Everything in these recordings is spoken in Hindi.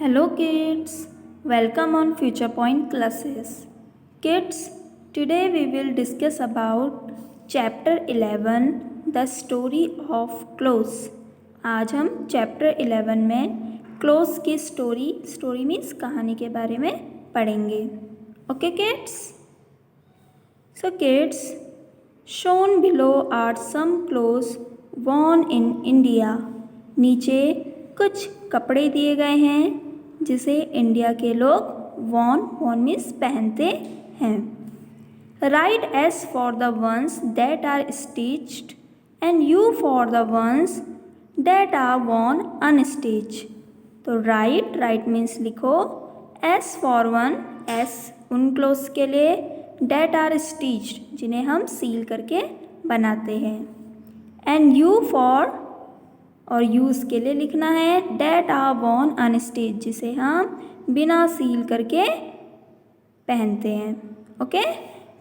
Hello kids, welcome on Future Point classes. Kids, today we will discuss about chapter 11 The Story of Clothes. आज हम chapter 11 में clothes की story means कहानी के बारे में पढ़ेंगे. Okay kids? So kids, shown below are some clothes worn in India. नीचे कुछ कपड़े दिए गए हैं जिसे इंडिया के लोग वॉन मीन्स पहनते हैं. Write S for the ones that are stitched and U for the ones that are worn unstitch. तो राइट मीन्स लिखो. एस फॉर वन, एस उन क्लोथ्स के लिए, दैट आर स्टिच्ड जिन्हें हम सील करके बनाते हैं, एंड यू फॉर और यूज़ के लिए लिखना है डैट आर वॉन अनस्टिच जिसे हम बिना सील करके पहनते हैं. ओके,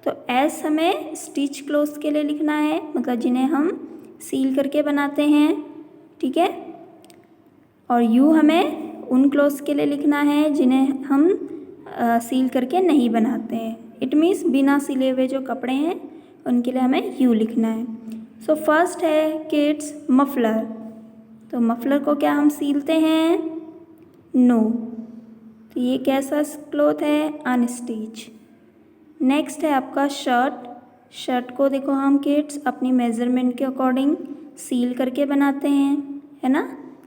तो एस हमें स्टिच क्लोथ्स के लिए लिखना है, मतलब जिन्हें हम सील करके बनाते हैं. ठीक है, और यू हमें उन क्लोथ्स के लिए लिखना है जिन्हें हम सील करके नहीं बनाते हैं. इट मीन्स बिना सिले हुए जो कपड़े हैं उनके लिए हमें यू लिखना है. सो फर्स्ट है किड्स मफलर. तो मफलर को क्या हम सीलते हैं? नो. तो ये कैसा क्लोथ है? अनस्टिच. नेक्स्ट है आपका शर्ट. शर्ट को देखो हम किड्स अपनी मेज़रमेंट के अकॉर्डिंग सील करके बनाते हैं, है ना.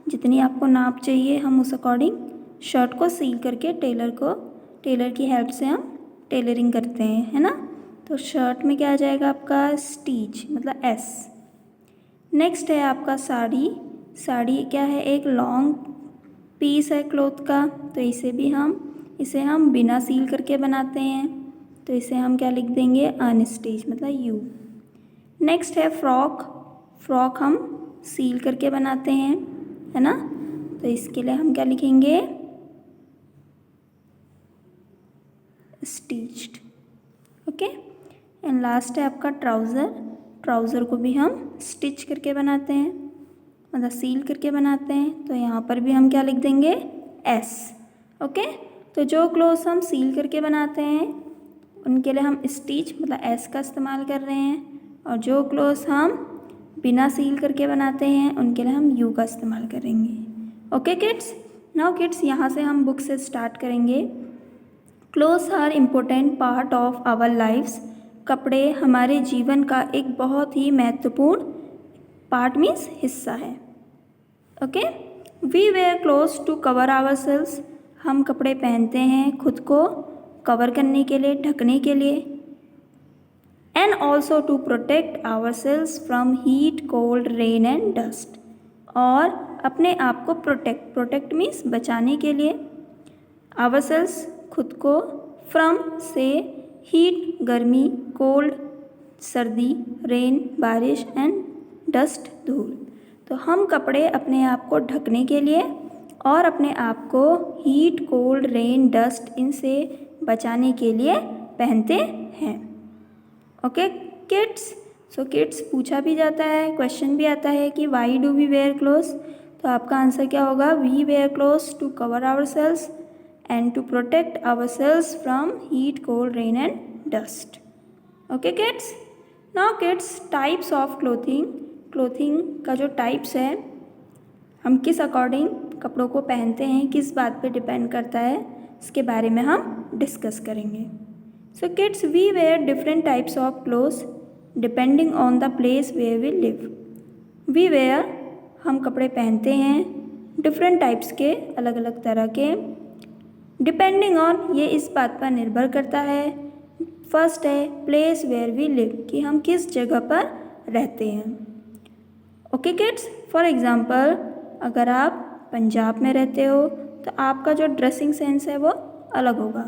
जितनी आपको नाप चाहिए हम उस अकॉर्डिंग शर्ट को सील करके टेलर की हेल्प से हम टेलरिंग करते हैं, है ना. तो शर्ट में क्या आ जाएगा आपका? स्टिच, मतलब एस. नेक्स्ट है आपका साड़ी. साड़ी क्या है? एक लॉन्ग पीस है क्लॉथ का. तो इसे हम बिना सील करके बनाते हैं. तो इसे हम क्या लिख देंगे? अनस्टिच, मतलब यू. नेक्स्ट है फ्रॉक. फ्रॉक हम सील करके बनाते हैं, है ना. तो इसके लिए हम क्या लिखेंगे? स्टिच्ड. ओके. एंड लास्ट है आपका ट्राउज़र. ट्राउज़र को भी हम स्टिच करके बनाते हैं, मतलब सील करके बनाते हैं. तो यहाँ पर भी हम क्या लिख देंगे? एस. ओके. तो जो क्लोथ्स हम सील करके बनाते हैं उनके लिए हम स्टिच मतलब एस का इस्तेमाल कर रहे हैं, और जो क्लोथ्स हम बिना सील करके बनाते हैं उनके लिए हम यू का इस्तेमाल करेंगे. Okay kids. नाउ किड्स यहाँ से हम बुक से स्टार्ट करेंगे. Clothes are important part of our lifes. कपड़े हमारे जीवन का एक बहुत ही महत्वपूर्ण पार्ट मीन्स हिस्सा है. Okay. We wear clothes to cover our selves. हम कपड़े पहनते हैं खुद को कवर करने के लिए, ढकने के लिए. And also to protect our selves from heat, cold, rain and dust. और अपने आप को प्रोटेक्ट मीन्स बचाने के लिए. आवर सेल्स खुद को, फ्रॉम से हीट गर्मी, कोल्ड सर्दी, रेन बारिश एंड डस्ट धूल. तो हम कपड़े अपने आप को ढकने के लिए और अपने आप को हीट, कोल्ड, रेन, डस्ट इनसे बचाने के लिए पहनते हैं. Okay kids. सो किड्स पूछा भी जाता है, क्वेश्चन भी आता है कि why do we wear clothes. तो आपका आंसर क्या होगा? We wear clothes to cover our selves and to protect our selves from heat, cold, rain and dust. Okay kids. Now kids types of clothing. Clothing का जो टाइप्स है, हम किस अकॉर्डिंग कपड़ों को पहनते हैं, किस बात पे डिपेंड करता है, इसके बारे में हम डिस्कस करेंगे. So kids we wear different types of clothes depending on the place where we live. We wear हम कपड़े पहनते हैं डिफरेंट टाइप्स के, अलग अलग तरह के. डिपेंडिंग ऑन ये इस बात पर निर्भर करता है. फर्स्ट है प्लेस वेयर वी लिव, कि हम किस जगह पर रहते हैं. Okay kids. फॉर एग्ज़ाम्पल अगर आप पंजाब में रहते हो तो आपका जो ड्रेसिंग सेंस है वो अलग होगा.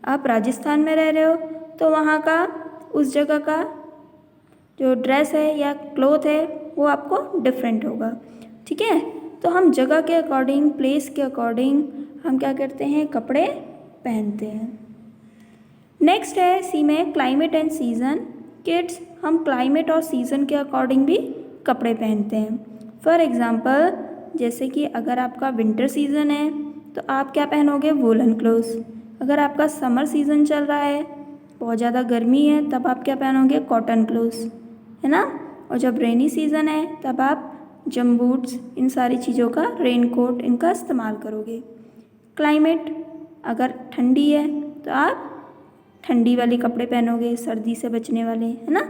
आप राजस्थान में रह रहे हो तो वहाँ का उस जगह का जो ड्रेस है या क्लोथ है वो आपको डिफरेंट होगा. ठीक है. तो हम जगह के अकॉर्डिंग, प्लेस के अकॉर्डिंग हम क्या करते हैं? कपड़े पहनते हैं. नेक्स्ट है सी में क्लाइमेट एंड सीज़न. किड्स हम क्लाइमेट और सीज़न के अकॉर्डिंग भी कपड़े पहनते हैं. फॉर एग्ज़ाम्पल जैसे कि अगर आपका विंटर सीज़न है तो आप क्या पहनोगे, वूलन क्लोथ्स। अगर आपका समर सीज़न चल रहा है, बहुत ज़्यादा गर्मी है, तब आप क्या पहनोगे, कॉटन क्लोथ्स, है ना। और जब रेनी सीज़न है तब आप जम बूट्स, इन सारी चीज़ों का, रेन कोट, इनका इस्तेमाल करोगे। क्लाइमेट, अगर ठंडी है तो आप ठंडी वाले कपड़े पहनोगे, सर्दी से बचने वाले, है ना।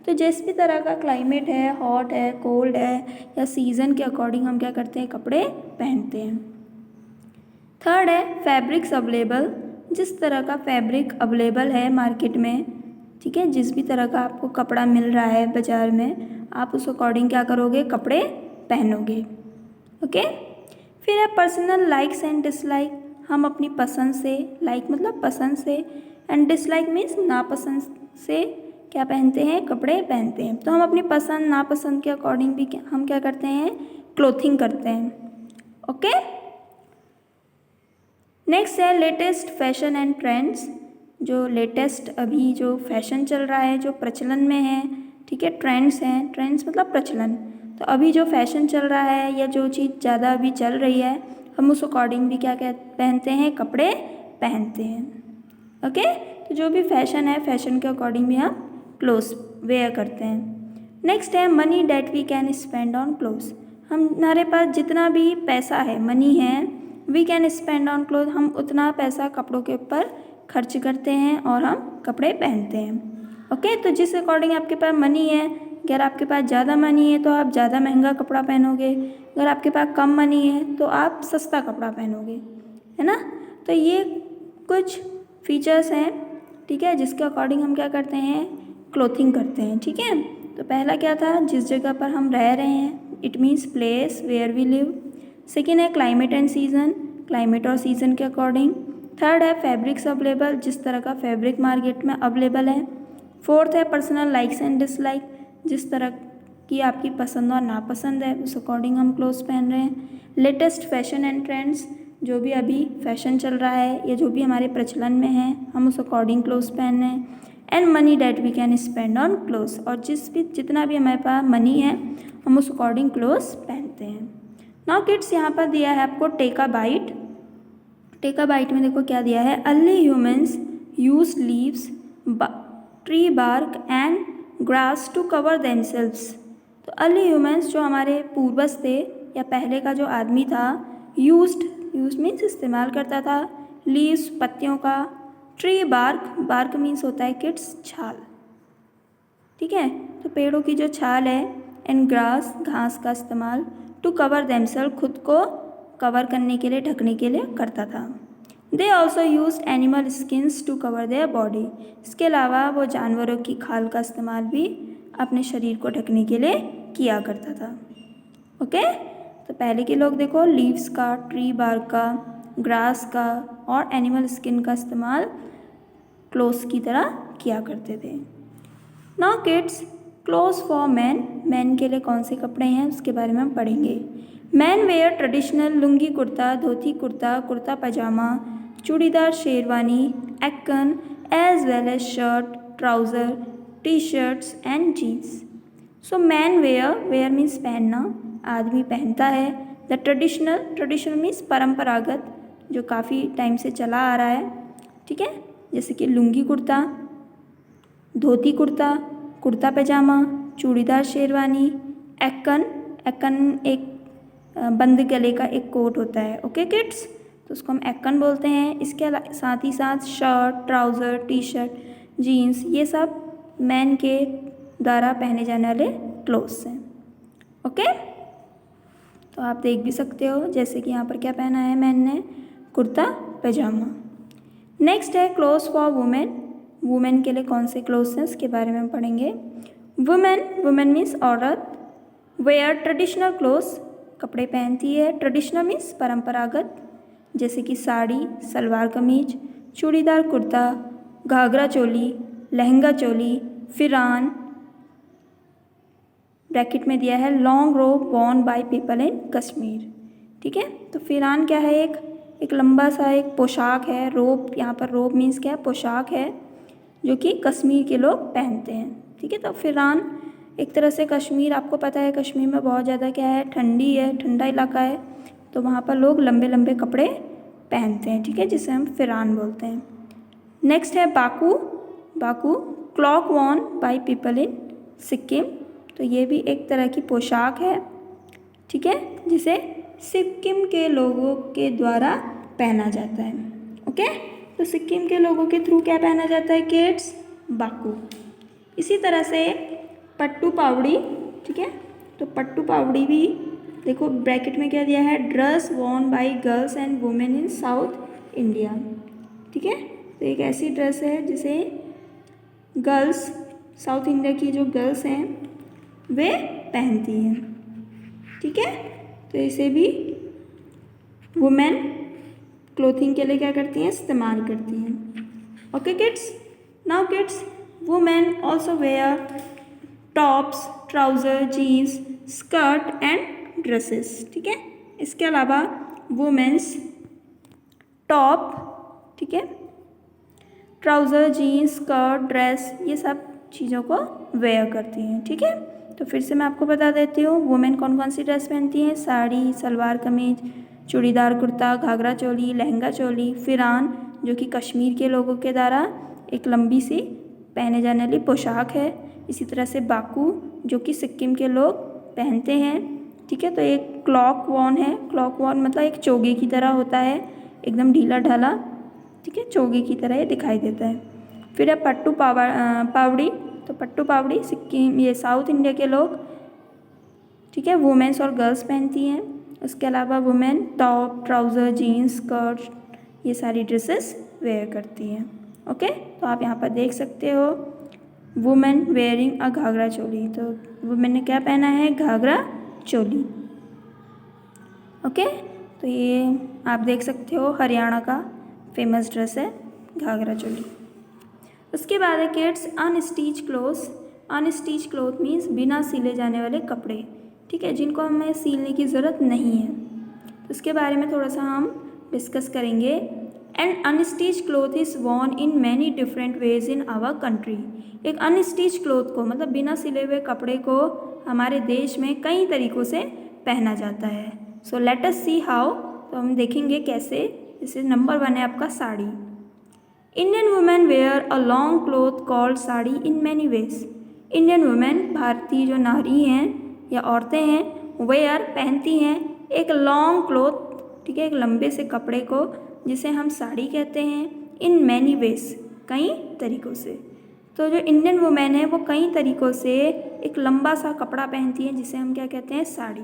तो जिस भी तरह का क्लाइमेट है, हॉट है, कोल्ड है, या सीज़न के अकॉर्डिंग हम क्या करते हैं, कपड़े पहनते हैं। थर्ड है फैब्रिक्स अवेलेबल, जिस तरह का फैब्रिक अवेलेबल है मार्केट में, ठीक है, जिस भी तरह का आपको कपड़ा मिल रहा है बाज़ार में, आप उस अकॉर्डिंग क्या करोगे, कपड़े पहनोगे। ओके। फिर है पर्सनल लाइक्स एंड डिसलाइक, हम अपनी पसंद से, लाइक मतलब पसंद से, एंड डिसलाइक मीन्स नापसंद से क्या पहनते हैं, कपड़े पहनते हैं। तो हम अपनी पसंद नापसंद के अकॉर्डिंग भी हम क्या करते हैं, क्लोथिंग करते हैं। ओके। नेक्स्ट है लेटेस्ट फैशन एंड ट्रेंड्स, जो लेटेस्ट अभी जो फैशन चल रहा है, जो प्रचलन में है, ठीक है, ट्रेंड्स हैं, ट्रेंड्स मतलब प्रचलन। तो अभी जो फैशन चल रहा है या जो चीज़ ज़्यादा अभी चल रही है, हम उस अकॉर्डिंग भी क्या पहनते हैं, कपड़े पहनते हैं। ओके। तो जो भी फैशन है, फैशन के अकॉर्डिंग भी हम क्लोथ्स वेयर करते हैं। नेक्स्ट है money that we can spend on clothes, हमारे पास जितना भी पैसा है, मनी है, we can spend on cloth, हम उतना पैसा कपड़ों के ऊपर खर्च करते हैं और हम कपड़े पहनते हैं। ओके। तो जिस अकॉर्डिंग आपके पास मनी है, अगर आपके पास ज़्यादा मनी है तो आप ज़्यादा महंगा कपड़ा पहनोगे, अगर आपके पास कम मनी है तो आप सस्ता कपड़ा पहनोगे, है ना। तो ये कुछ फीचर्स हैं, ठीक है, जिसके अकॉर्डिंग हम क्या करते हैं, क्लोथिंग करते हैं, ठीक है। तो पहला क्या था, जिस जगह पर हम रह रहे हैं, it means place where we live. Second है क्लाइमेट एंड सीज़न, क्लाइमेट और सीज़न के अकॉर्डिंग। थर्ड है फैब्रिक्स अवेलेबल, जिस तरह का फैब्रिक मार्केट में अवेलेबल है। फोर्थ है पर्सनल लाइक्स एंड डिसलाइक, जिस तरह की आपकी पसंद और नापसंद है, उस अकॉर्डिंग हम क्लोथ्स पहन रहे हैं। लेटेस्ट फैशन एंड ट्रेंड्स, जो भी अभी फैशन चल रहा है या जो भी हमारे प्रचलन में है, हम उस अकॉर्डिंग क्लोथ्स पहन रहे हैं। And money that we can spend on clothes, और जितना भी हमारे पास मनी है, हम उस अकॉर्डिंग क्लोथ्स पहनते हैं। नाउ किड्स, यहाँ पर दिया है आपको take a bite. Take a bite में देखो क्या दिया है, early humans use leaves, tree bark and grass to cover themselves. तो अर्ली ह्यूमन्स, जो हमारे पूर्वज थे या पहले का जो आदमी था, यूज मीन्स इस्तेमाल करता था, लीव्स पत्तियों का, ट्री बार्क, बार्क मीन्स होता है किड्स छाल, ठीक है, तो पेड़ों की जो छाल है, एंड ग्रास, घास का इस्तेमाल, टू कवर देमसेल्फ, खुद को कवर करने के लिए, ढकने के लिए करता था। They also use animal skins to cover their body, इसके अलावा वो जानवरों की खाल का इस्तेमाल भी अपने शरीर को ढकने के लिए किया करता था। ओके। तो पहले के लोग देखो लीव्स का, ट्री बार्क का, ग्रास का और एनिमल स्किन का इस्तेमाल क्लोथ्स की तरह किया करते थे। Now kids, clothes for man, man के लिए कौन से कपड़े हैं उसके बारे में हम पढ़ेंगे। Man wear traditional lungi kurta, dhoti kurta, kurta pajama, churidar sherwani, achkan, as well as shirt, trouser, T shirts and jeans. So man wear, wear means पहनना, आदमी पहनता है। द ट्रेडिशनल, ट्रेडिशनल मीन्स परंपरागत, जो काफ़ी टाइम से चला आ रहा है, ठीक है, जैसे कि लुंगी कुर्ता, धोती कुर्ता, कुर्ता पजामा, चूड़ीदार शेरवानी, एक्कन, एक्कन एक बंद गले का एक कोट होता है। ओके किड्स, तो उसको हम एक्कन बोलते हैं। इसके साथ ही साथ shirt, trouser, T shirt, jeans, ये सब मैन के द्वारा पहने जाने वाले क्लोथ्स हैं। ओके। तो आप देख भी सकते हो, जैसे कि यहाँ पर क्या पहना है मैन ने, कुर्ता पजामा। नेक्स्ट है क्लोथ्स फॉर वुमेन, वुमेन के लिए कौन से क्लोथ्स हैं उसके बारे में हम पढ़ेंगे। वुमेन, वुमेन मीन्स औरत, वेयर ट्रेडिशनल क्लोथ्स, कपड़े पहनती है। ट्रेडिशनल मीन्स परंपरागत, जैसे कि साड़ी, सलवार कमीज, चूड़ीदार कुर्ता, घाघरा चोली, लहंगा चोली, फिरान, ब्रैकेट में दिया है लॉन्ग रोब वॉर्न बाय पीपल इन कश्मीर, ठीक है। तो फिरान क्या है, एक लंबा सा एक पोशाक है। रोब, यहाँ पर रोब मीन्स क्या है, पोशाक है, जो कि कश्मीर के लोग पहनते हैं, ठीक है। तो फिरान एक तरह से, कश्मीर आपको पता है कश्मीर में बहुत ज़्यादा क्या है, ठंडी है, ठंडा इलाका है, तो वहाँ पर लोग लंबे लंबे कपड़े पहनते हैं, ठीक है, जिसे हम फिरान बोलते हैं। नेक्स्ट है Baku. Baku clock Warne by people इन सिक्किम। तो ये भी एक तरह की पोशाक है, ठीक है, जिसे सिक्किम के लोगों के द्वारा पहना जाता है। ओके, तो सिक्किम के लोगों के थ्रू क्या पहना जाता है किड्स? बाकू। इसी तरह से पट्टू पावड़ी, ठीक है, तो पट्टू पावड़ी भी देखो ब्रैकेट में क्या दिया है, dress Warne bye girls and women in south India, ठीक है। तो एक ऐसी ड्रेस है जिसे गर्ल्स, साउथ इंडिया की जो गर्ल्स हैं वे पहनती हैं, ठीक है। तो इसे भी वुमेन क्लोथिंग के लिए क्या करती हैं, इस्तेमाल करती हैं। Okay kids, now kids women also wear tops, trouser, jeans, skirt and dresses, ठीक है। इसके अलावा वुमेन्स टॉप, ठीक है, ट्राउज़र, जीन्स, स्कर्ट, ड्रेस, ये सब चीज़ों को वेयर करती हैं, ठीक है। तो फिर से मैं आपको बता देती हूँ वुमेन कौन कौन सी ड्रेस पहनती हैं। साड़ी, सलवार कमीज, चूड़ीदार कुर्ता, घाघरा चोली, लहंगा चोली, फिरान जो कि कश्मीर के लोगों के द्वारा एक लंबी सी पहने जाने वाली पोशाक है। इसी तरह से बाकू जो कि सिक्किम के लोग पहनते हैं, ठीक है। तो एक क्लॉक वॉर्न है। क्लॉक वॉर्न मतलब एक चोगे की तरह होता है, एकदम ढीला ढाला, ठीक है, चोगे की तरह ये दिखाई देता है। फिर है पट्टू पावड़ी। तो पट्टू पावड़ी सिक्किम, ये साउथ इंडिया के लोग, ठीक है, वुमेन्स और गर्ल्स पहनती हैं। उसके अलावा women top, trouser, jeans, skirt, ये सारी ड्रेसेस वेयर करती हैं। ओके, तो आप यहाँ पर देख सकते हो women wearing a ghagra choli. तो वुमेन ने क्या पहना है, घाघरा चोली। ओके, तो ये आप देख सकते हो हरियाणा का फेमस ड्रेस है घाघरा चोली। उसके बाद है kids unstitch clothes. Unstitch cloth means बिना सिले जाने वाले कपड़े, ठीक है, जिनको हमें सीलने की ज़रूरत नहीं है। तो उसके बारे में थोड़ा सा हम डिस्कस करेंगे। And unstitch cloth is worn in many different ways in our country. एक अनस्टिच क्लोथ को मतलब बिना सिले हुए कपड़े को हमारे देश में कई तरीक़ों से पहना जाता है। So let us see how. तो हम देखेंगे कैसे। जैसे नंबर 1 है आपका sari. Indian women wear a long cloth called sari in many ways. Indian women, भारतीय जो नारी हैं या औरतें हैं, वेयर पहनती हैं एक लॉन्ग क्लोथ, ठीक है, एक लंबे से कपड़े को जिसे हम साड़ी कहते हैं। इन मैनी वेज, कई तरीक़ों से। तो जो इंडियन वुमेन है वो कई तरीक़ों से एक लंबा सा कपड़ा पहनती है जिसे हम क्या कहते हैं, साड़ी।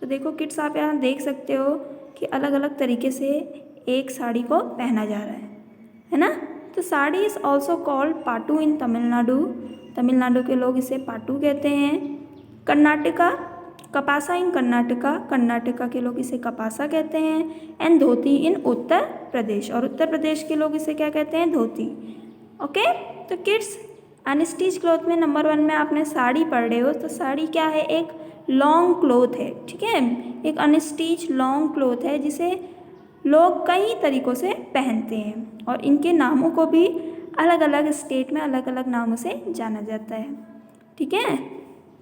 तो देखो किड्स, आप यहाँ देख सकते हो कि अलग अलग तरीके से एक साड़ी को पहना जा रहा है ना। तो साड़ी इज़ ऑल्सो कॉल्ड पाटू इन तमिलनाडु। तमिलनाडु के लोग इसे पाटू कहते हैं। कर्नाटका, कपासा इन कर्नाटका, कर्नाटका के लोग इसे कपासा कहते हैं। एंड धोती इन उत्तर प्रदेश, और उत्तर प्रदेश के लोग इसे क्या कहते हैं, धोती। ओके, तो किड्स अनस्टिच क्लॉथ में नंबर 1 में आपने साड़ी पढ़ रहे हो। तो साड़ी क्या है, एक लॉन्ग क्लोथ है, ठीक है, एक अनस्टिच लॉन्ग क्लोथ है जिसे लोग कई तरीक़ों से पहनते हैं और इनके नामों को भी अलग अलग स्टेट में अलग अलग नामों से जाना जाता है, ठीक है।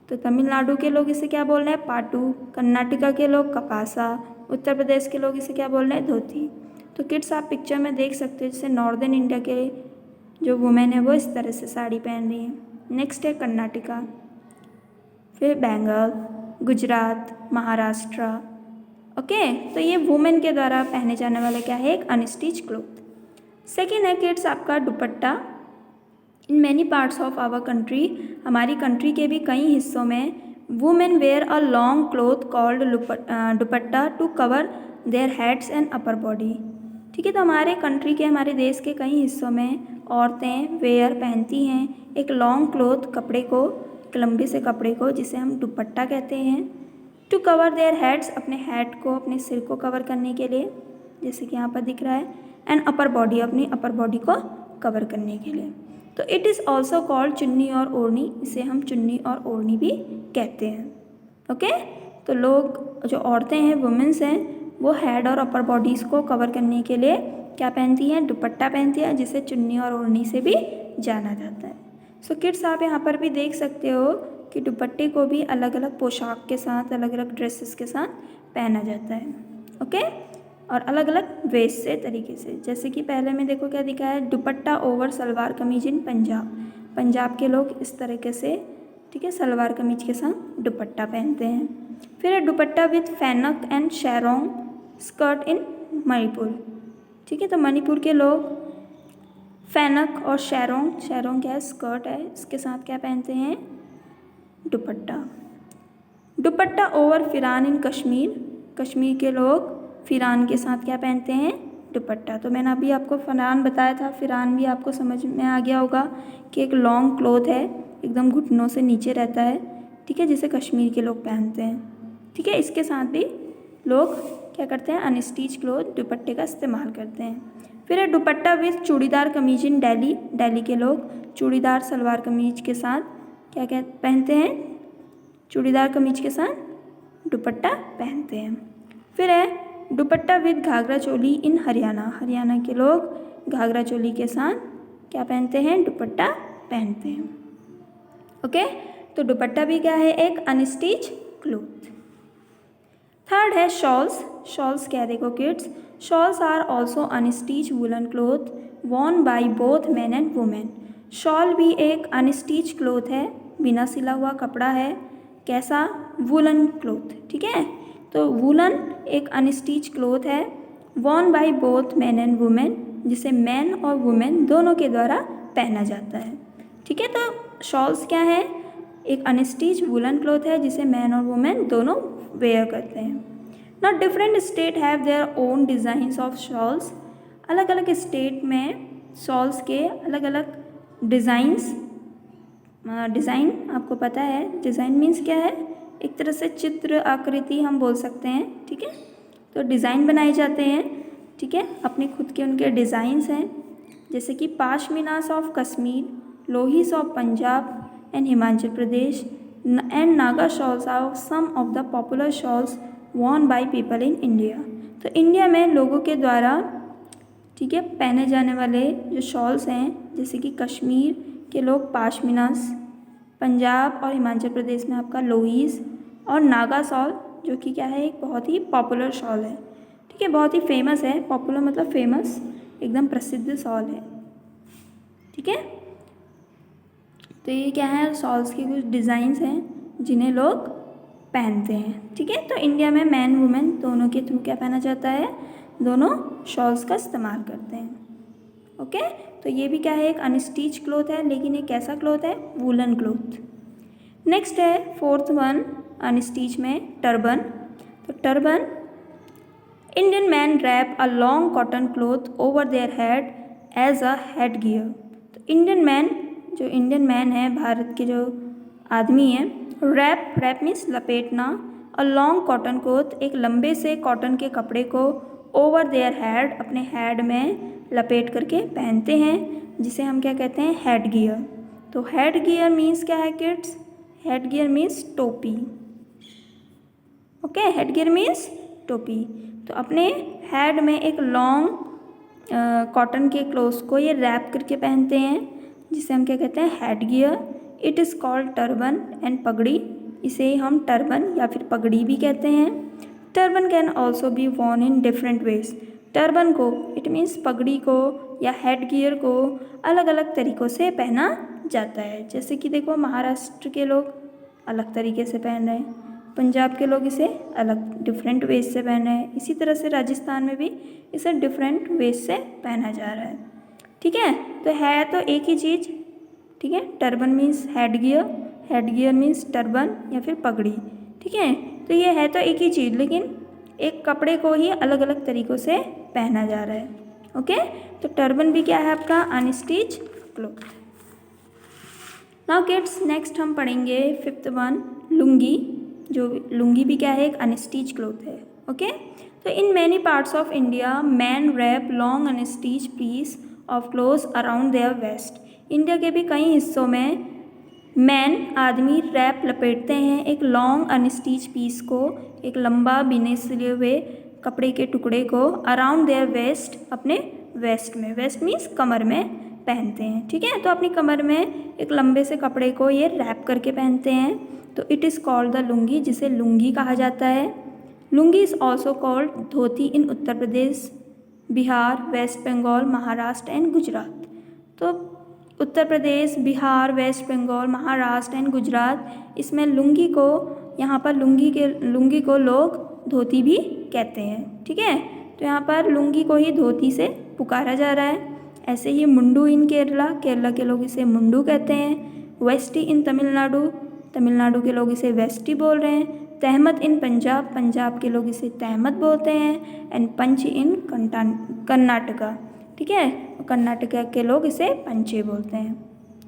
तो तमिलनाडु के लोग इसे क्या बोल रहे हैं, पाटू। कर्नाटका के लोग कपासा। उत्तर प्रदेश के लोग इसे क्या बोल रहे हैं, धोती। तो किड्स आप पिक्चर में देख सकते हो जैसे नॉर्दर्न इंडिया के जो वुमेन है वो इस तरह से साड़ी पहन रही है। नेक्स्ट है कर्नाटका, फिर बंगाल, गुजरात, महाराष्ट्र। ओके, तो ये वुमेन के द्वारा पहने जाने वाला क्या है, एक अनस्टिच क्लोथ। सेकेंड है किड्स आपका dupatta. In many parts of our country, हमारी कंट्री के भी कई हिस्सों में women wear a long cloth called dupatta to cover their heads and upper body, ठीक है। तो हमारे कंट्री के, हमारे देश के कई हिस्सों में औरतें वेयर पहनती हैं एक लॉन्ग क्लोथ कपड़े को, एक लंबे से कपड़े को जिसे हम दुपट्टा कहते हैं। टू कवर देयर हेड्स, अपने हेड को, अपने सिर को कवर करने के लिए, जैसे कि यहाँ पर दिख रहा है। एंड अपर बॉडी, अपनी अपर बॉडी को कवर करने के लिए। तो इट इज़ ऑल्सो कॉल्ड चुन्नी और ओढ़नी, इसे हम चुन्नी और ओढ़नी भी कहते हैं। ओके, तो लोग, जो औरतें हैं, वुमेन्स हैं, वो हेड और अपर बॉडीज़ को कवर करने के लिए क्या पहनती हैं, दुपट्टा पहनती हैं, जिसे चुन्नी और ओढ़नी से भी जाना जाता है। सो किड्स आप यहाँ पर भी देख सकते हो कि दुपट्टे को भी अलग अलग पोशाक के साथ, अलग अलग ड्रेसेस के साथ पहना जाता है। ओके, और अलग अलग वेस्ट से तरीके से। जैसे कि पहले में देखो क्या दिखा है, दुपट्टा ओवर सलवार कमीज इन पंजाब। पंजाब के लोग इस तरीके से, ठीक है, सलवार कमीज के साथ दुपट्टा पहनते हैं। फिर है दुपट्टा with फैनक and शेरोंग skirt in Manipur, ठीक है। तो मणिपुर के लोग फैनक और शेरोंग, शेरोंग क्या है, स्कर्ट है, इसके साथ क्या पहनते हैं, दुपट्टा। दुपट्टा ओवर फिरान इन कश्मीर, कश्मीर के लोग फिरान के साथ क्या पहनते हैं, दुपट्टा। तो मैंने अभी आपको फिरान बताया था, फिरान भी आपको समझ में आ गया होगा कि एक लॉन्ग क्लोथ है, एकदम घुटनों से नीचे रहता है, ठीक है, जिसे कश्मीर के लोग पहनते हैं, ठीक है। इसके साथ भी लोग क्या करते हैं, अनस्टिच क्लोथ दुपट्टे का इस्तेमाल करते हैं। फिर है दुपट्टा विथ चूड़ीदार कमीज इन दिल्ली, दिल्ली के लोग चूड़ीदार सलवार कमीज के साथ क्या क्या पहनते हैं, चूड़ीदार कमीज के साथ दुपट्टा पहनते हैं। फिर है दुपट्टा विद घाघरा चोली इन हरियाणा, हरियाणा के लोग घाघरा चोली के साथ क्या पहनते हैं, दुपट्टा पहनते हैं। ओके, तो दुपट्टा भी क्या है, एक अनस्टिच क्लोथ। थर्ड है शॉल्स, शॉल्स क्या है, देखो kids, shawls are also unstitch woolen cloth worn by both man and women. Shawl भी एक अनस्टिच क्लोथ है, बिना सिला हुआ कपड़ा है, कैसा, वुलन क्लोथ, ठीक है। तो वुलन एक अनस्टिच क्लोथ है, worn by both man and women, जिसे मैन और वुमेन दोनों के द्वारा पहना जाता है, ठीक है। तो शॉल्स क्या है, एक अनस्टिच वुलन क्लोथ है जिसे मैन और वुमेन दोनों वेयर करते हैं। Now different state have their own designs of shawls, अलग अलग स्टेट में शॉल्स के अलग अलग डिज़ाइंस, डिज़ाइन आपको पता है, डिज़ाइन मीन्स क्या है, एक तरह से चित्र, आकृति हम बोल सकते हैं, ठीक है। तो डिज़ाइन बनाए जाते हैं, ठीक है, अपने खुद के उनके डिज़ाइंस हैं, जैसे कि pashminas of Kashmir, lohis of Punjab and Himachal Pradesh and Naga shawls are some of the popular shawls worn by people in India. तो इंडिया में लोगों के द्वारा, ठीक है, पहने जाने वाले जो शॉल्स हैं, जैसे कि कश्मीर के लोग पाशमीनास, पंजाब और हिमाचल प्रदेश में आपका लोहीस, और नागा शॉल जो कि क्या है, एक बहुत ही पॉपुलर शॉल है, ठीक है, बहुत ही फेमस है, पॉपुलर मतलब फेमस, एकदम प्रसिद्ध शॉल है, ठीक है। तो ये क्या है, शॉल्स के कुछ डिज़ाइंस हैं जिन्हें लोग पहनते हैं, ठीक है। तो इंडिया में मैन वुमेन दोनों के थ्रू क्या पहना जाता है, दोनों शॉल्स का इस्तेमाल करते हैं। ओके, तो ये भी क्या है, एक अनस्टिच क्लोथ है, लेकिन ये कैसा क्लोथ है, वुलन क्लोथ। नेक्स्ट है फोर्थ वन अनस्टिच में टर्बन। तो turban, Indian man wrap a long cotton cloth over their head as a head gear. तो इंडियन मैन, जो इंडियन मैन है, भारत के जो आदमी हैं, रैप, रैप मीन्स लपेटना, अ लॉन्ग कॉटन क्लोथ, एक लंबे से कॉटन के कपड़े को ओवर देयर हेड, अपने हेड में लपेट करके पहनते हैं, जिसे हम क्या कहते हैं, हेड गियर। तो हेड गियर मीन्स क्या है किड्स, हेड गियर मीन्स टोपी। ओके, हेड गियर मीन्स टोपी। तो अपने हेड में एक लॉन्ग कॉटन के क्लोथ्स को ये रैप करके पहनते हैं, जिसे हम क्या कहते हैं, head gear. It is called turban and पगड़ी, इसे हम टर्बन या फिर पगड़ी भी कहते हैं। Turban can also be Warne in different ways. Turban को, इट मीन्स पगड़ी को या हेड गियर को अलग अलग तरीक़ों से पहना जाता है। जैसे कि देखो, महाराष्ट्र के लोग अलग तरीके से पहन रहे हैं, पंजाब के लोग इसे अलग डिफरेंट वेज से पहन रहे हैं, इसी तरह से राजस्थान में भी इसे डिफरेंट वेज से पहना जा रहा है, ठीक है। तो है तो एक ही चीज़, ठीक है, turban means head gear means turban या फिर पगड़ी, ठीक है। तो ये है तो एक ही चीज़, लेकिन एक कपड़े को ही अलग अलग तरीक़ों से पहना जा रहा है। ओके, तो टर्बन भी क्या है आपका, unstitch cloth. Now kids, next हम पढ़ेंगे फिफ्थ वन, लुंगी। जो लुंगी भी क्या है, एक अनस्टिच क्लोथ है। ओके, तो in many parts of India man wrap long unstitch piece of clothes around their waist. India के भी कई हिस्सों में मैन, आदमी, रैप लपेटते हैं एक लॉन्ग अनस्टिच पीस को, एक लंबा बिने सिले हुए कपड़े के टुकड़े को, अराउंड देयर वेस्ट, अपने वेस्ट में, वेस्ट मीन्स कमर में पहनते हैं, ठीक है। तो अपनी कमर में एक लंबे से कपड़े को ये रैप करके पहनते हैं, तो it is called the lungi, जिसे लुंगी कहा जाता है। Lungi is also called dhoti in Uttar Pradesh, Bihar, West Bengal, Maharashtra and Gujarat. तो उत्तर प्रदेश, बिहार, वेस्ट बंगाल, महाराष्ट्र एंड गुजरात, इसमें लुंगी को, यहाँ पर लुंगी को लोग धोती भी कहते हैं। ठीक है, तो यहाँ पर लुंगी को ही धोती से पुकारा जा रहा है। ऐसे ही मुंडू इन केरला, केरला के लोग इसे मुंडू कहते हैं। वेस्टी इन तमिलनाडु, तमिलनाडु के लोग इसे वेस्टी बोल रहे हैं। तहमत इन पंजाब, पंजाब के लोग इसे तहमत बोलते हैं। एंड पंच इन कर्नाटका, ठीक है, कर्नाटका के लोग इसे पंचे बोलते हैं।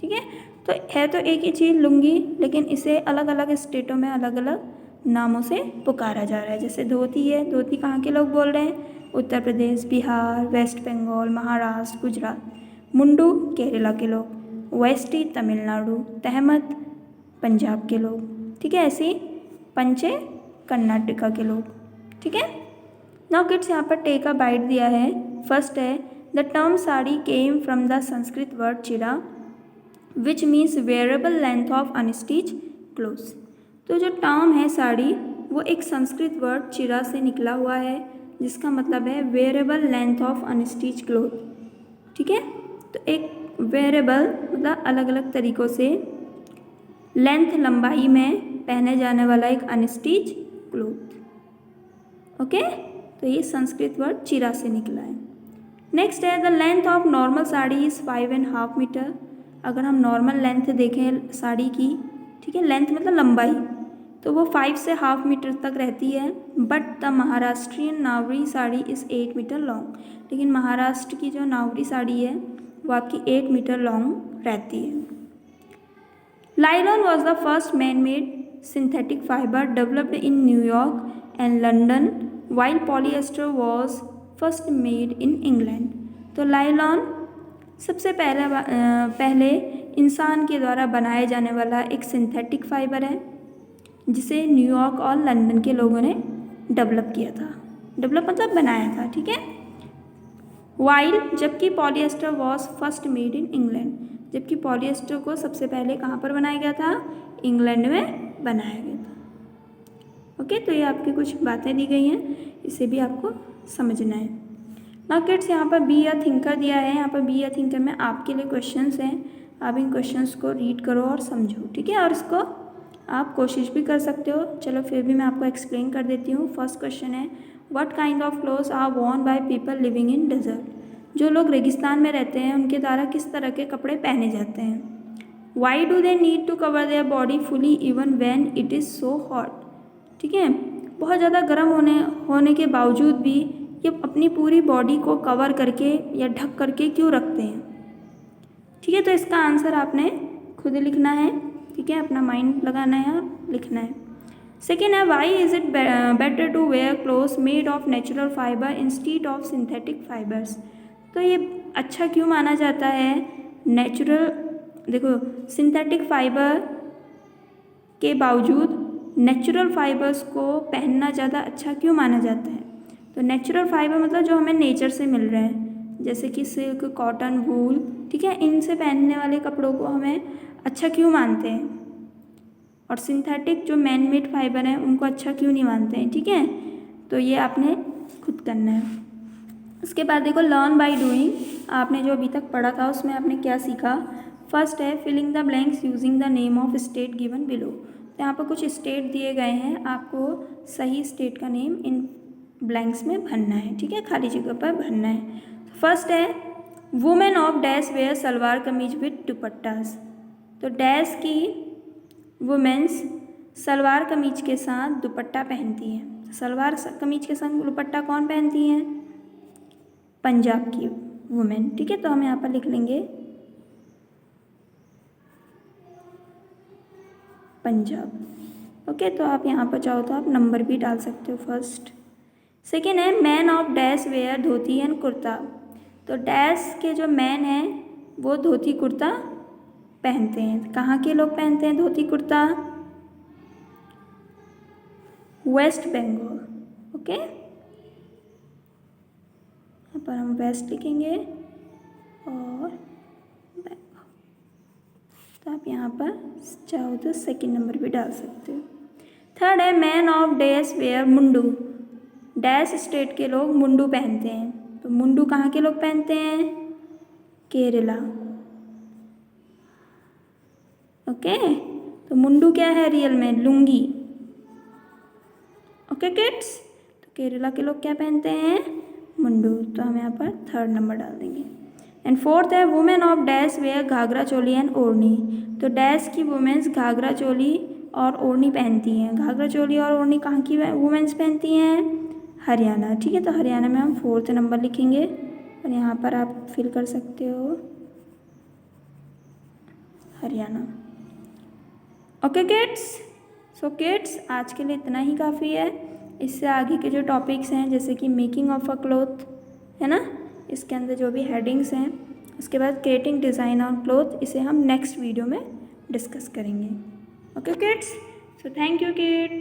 ठीक है, तो है तो एक ही चीज़ लुंगी, लेकिन इसे अलग अलग स्टेटों में अलग अलग नामों से पुकारा जा रहा है। जैसे धोती है, धोती कहाँ के लोग बोल रहे हैं? उत्तर प्रदेश, बिहार, वेस्ट बंगाल, महाराष्ट्र, गुजरात। मुंडू केरला के लोग, वेस्टी तमिलनाडु, तहमत पंजाब के लोग। ठीक है, ऐसे पंचे कर्नाटका के लोग। ठीक है, नाउ किड्स यहाँ पर टेक अ बाइट दिया है। फर्स्ट है the term sari came from the Sanskrit word chira which means wearable length of unstitch clothes. तो जो टर्म है साड़ी, वो एक संस्कृत वर्ड चिरा से निकला हुआ है, जिसका मतलब है wearable length of unstitch cloth. ठीक है, तो एक वेयरेबल मतलब अलग अलग तरीक़ों से लेंथ लंबाई में पहने जाने वाला एक अनस्टिच क्लोथ। ओके, तो ये संस्कृत वर्ड चिरा से निकला है। नेक्स्ट है the length of normal sari is 5.5 metre. अगर हम नॉर्मल लेंथ देखें साड़ी की, ठीक है, लेंथ मतलब लंबाई, तो वो 5 से हाफ मीटर तक रहती है। But the Maharashtrian Nauvari sari is 8 metre long. लेकिन महाराष्ट्र की जो नावरी साड़ी है वो आपकी 8 मीटर लॉन्ग रहती है। Nylon was the first man made synthetic fibre developed in New York and London, while polyester was first made in England. तो लाइलॉन सबसे पहले इंसान के द्वारा बनाए जाने वाला एक सिंथेटिक फाइबर है, जिसे न्यूयॉर्क और लंदन के लोगों ने डेवलप किया था। डेवलप मतलब बनाया था। ठीक है, वाइल जबकि polyester was first made in England, जबकि पॉलिएस्टर को सबसे पहले कहाँ पर बनाया गया था? इंग्लैंड में बनाया गया था। ओके, तो ये आपकी कुछ बातें दी गई हैं, इसे भी आपको समझना है। नाउ किड्स यहाँ पर बी अ थिंकर दिया है। यहाँ पर बी अ थिंकर में आपके लिए क्वेश्चंस हैं, आप इन क्वेश्चंस को रीड करो और समझो। ठीक है, और इसको आप कोशिश भी कर सकते हो। चलो फिर भी मैं आपको एक्सप्लेन कर देती हूँ। फर्स्ट क्वेश्चन है what kind of clothes are worn by people living in desert. जो लोग रेगिस्तान में रहते हैं उनके द्वारा किस तरह के कपड़े पहने जाते हैं। Why do they need to cover their body fully even when it is so hot. ठीक है, बहुत ज़्यादा गर्म होने के बावजूद भी ये अपनी पूरी बॉडी को कवर करके या ढक करके क्यों रखते हैं। ठीक है, तो इसका आंसर आपने खुद लिखना है। ठीक है, अपना माइंड लगाना है और लिखना है। सेकेंड है why is it better to wear clothes made of natural fibre instead of synthetic fibres. तो ये अच्छा क्यों माना जाता है? नेचुरल, देखो, सिंथेटिक फाइबर के बावजूद नेचुरल फाइबर्स को पहनना ज़्यादा अच्छा क्यों माना जाता है? तो नेचुरल फाइबर मतलब जो हमें नेचर से मिल रहे हैं, जैसे कि सिल्क, कॉटन, वूल। ठीक है, इनसे पहनने वाले कपड़ों को हमें अच्छा क्यों मानते हैं, और सिंथेटिक जो मैन मेड फाइबर हैं उनको अच्छा क्यों नहीं मानते हैं। ठीक है, तो ये आपने खुद करना है। उसके बाद देखो लर्न बाय डूइंग। आपने जो अभी तक पढ़ा था उसमें आपने क्या सीखा? फर्स्ट है filling the blanks using the name of state given below. तो यहाँ पर कुछ स्टेट दिए गए हैं, आपको सही स्टेट का नेम इन ब्लैंक्स में भरना है। ठीक है, खाली जगह पर भरना है। फर्स्ट है women of dash wear salwar kameez with दुपट्टास। तो डैश की वुमेन्स सलवार कमीज के साथ दुपट्टा पहनती हैं। सलवार कमीज के साथ दुपट्टा कौन पहनती हैं? पंजाब की वुमेन। ठीक है, तो हम यहाँ पर लिख लेंगे पंजाब। ओके, तो आप यहाँ पर चाहो तो आप नंबर भी डाल सकते हो फर्स्ट। सेकेंड है man of dash wear dhoti and kurta. तो डैश के जो मैन हैं वो धोती कुर्ता पहनते हैं। कहाँ के लोग पहनते हैं धोती कुर्ता? वेस्ट बंगाल। ओके, यहाँ पर हम वेस्ट लिखेंगे और बंगाल। तो आप यहाँ पर चाहो तो सेकंड नंबर भी डाल सकते हो। थर्ड है man of dash wear mundu. Dash state के लोग मुंडू पहनते हैं। तो मुंडू कहाँ के लोग पहनते हैं? केरला। ओके, तो मुंडू क्या है रियल में? लुंगी। ओके किड्स, तो केरला के लोग क्या पहनते हैं? मुंडू। तो हम यहाँ पर 3rd नंबर डाल देंगे। एंड 4th है women of dash wear ghagra choli and odhni. तो डैश की वुमेन्स घाघरा चोली और ओढ़नी पहनती हैं। घाघरा चोली और ओढ़नी कहाँ की वुमेन्स पहनती हैं? हरियाणा। ठीक है, तो हरियाणा में हम 4th नंबर लिखेंगे और यहाँ पर आप फिल कर सकते हो Haryana. Okay kids, so kids आज के लिए इतना ही काफ़ी है। इससे आगे के जो टॉपिक्स हैं जैसे कि मेकिंग ऑफ अ क्लॉथ है ना, इसके अंदर जो भी हेडिंग्स हैं, उसके बाद क्रिएटिंग डिज़ाइन ऑन क्लॉथ, इसे हम नेक्स्ट वीडियो में डिस्कस करेंगे। Okay kids, so thank you kids.